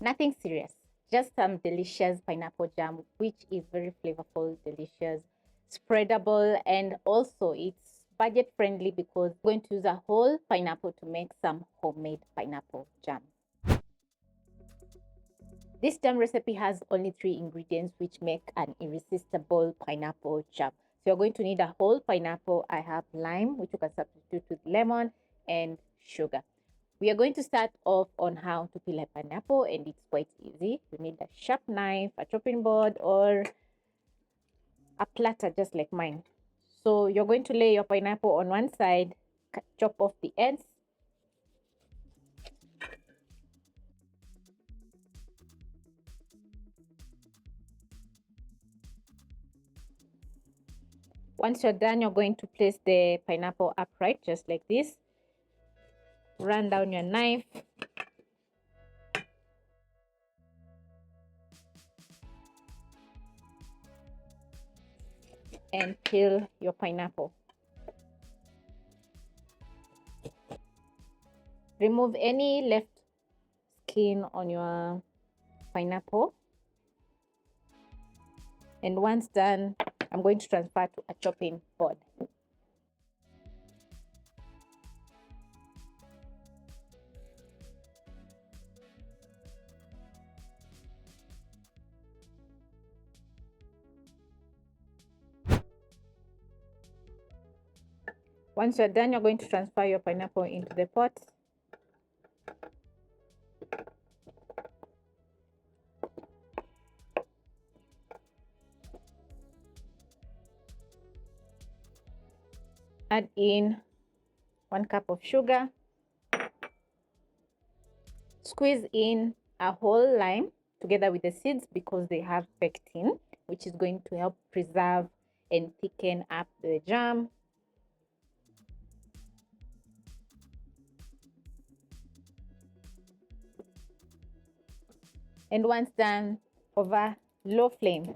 Nothing serious, just some delicious pineapple jam, which is very flavorful, delicious, spreadable, and also it's budget friendly because we're going to use a whole pineapple to make some homemade pineapple jam. This jam recipe has only 3 ingredients which make an irresistible pineapple jam. So you're going to need a whole pineapple. I have lime, which you can substitute with lemon, and sugar. We are going to start off on how to peel a pineapple, and it's quite easy. You need a sharp knife, a chopping board, or a platter just like mine. So you're going to lay your pineapple on one side, chop off the ends. Once you're done, you're going to place the pineapple upright just like this. Run down your knife. And peel your pineapple. Remove any left skin on your pineapple. And once done, I'm going to transfer to a chopping board. Once you're done, you're going to transfer your pineapple into the pot. Add in 1 cup of sugar. Squeeze in a whole lime together with the seeds because they have pectin, which is going to help preserve and thicken up the jam. And once done, over low flame,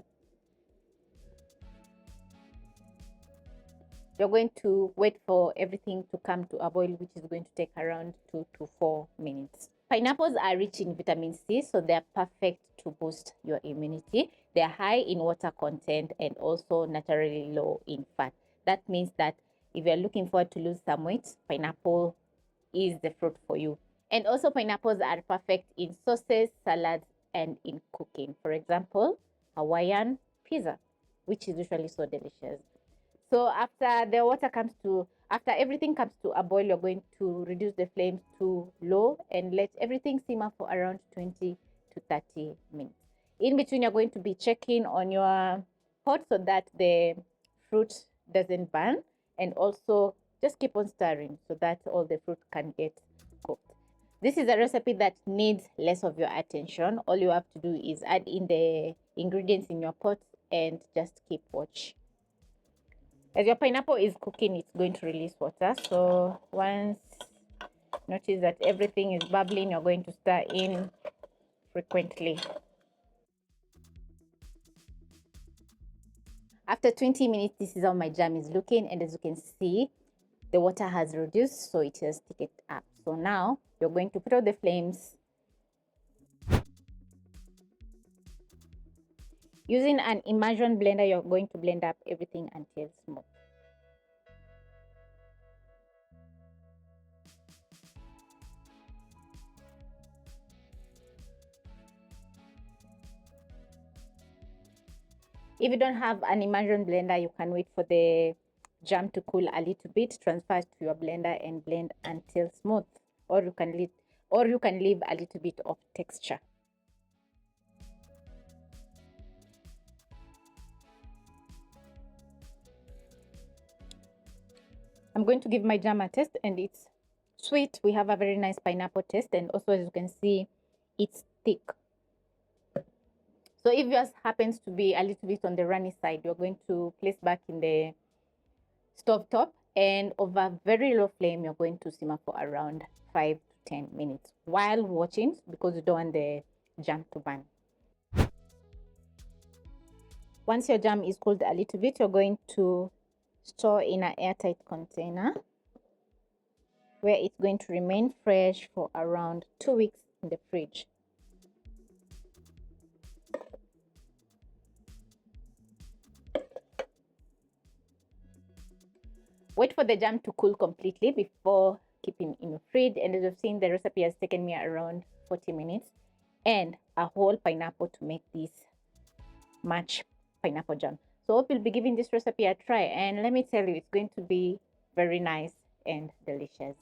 you're going to wait for everything to come to a boil, which is going to take around 2 to 4 minutes. Pineapples are rich in vitamin C, so they're perfect to boost your immunity. They're high in water content and also naturally low in fat. That means that if you're looking forward to lose some weight, pineapple is the fruit for you. And also pineapples are perfect in sauces, salads, and in cooking. For example, Hawaiian pizza, which is usually so delicious. So after everything comes to a boil, you're going to reduce the flames to low and let everything simmer for around 20 to 30 minutes. In between, you're going to be checking on your pot so that the fruit doesn't burn, and also just keep on stirring so that all the fruit can get cooked. This is a recipe that needs less of your attention. All you have to do is add in the ingredients in your pot and just keep watch. As your pineapple is cooking, it's going to release water. So once you notice that everything is bubbling, you're going to stir in frequently. After 20 minutes, this is how my jam is looking, and as you can see, the water has reduced, so it has thickened up. So now you're going to put out the flames. Using an immersion blender, you're going to blend up everything until smooth. If you don't have an immersion blender, you can wait for the jam to cool a little bit, transfer it to your blender and blend until smooth, or you can leave a little bit of texture. I'm going to give my jam a taste, and it's sweet. We have a very nice pineapple taste, and also as you can see, it's thick. So if yours happens to be a little bit on the runny side, you're going to place back in the stove top, and over very low flame, you're going to simmer for around 5 to 10 minutes while watching, because you don't want the jam to burn. Once your jam is cooled a little bit, you're going to store in an airtight container where it's going to remain fresh for around 2 weeks in the fridge. Wait for the jam to cool completely before keeping in your fridge. And as you've seen, the recipe has taken me around 40 minutes and a whole pineapple to make this much pineapple jam. So I hope you'll be giving this recipe a try, and let me tell you, it's going to be very nice and delicious.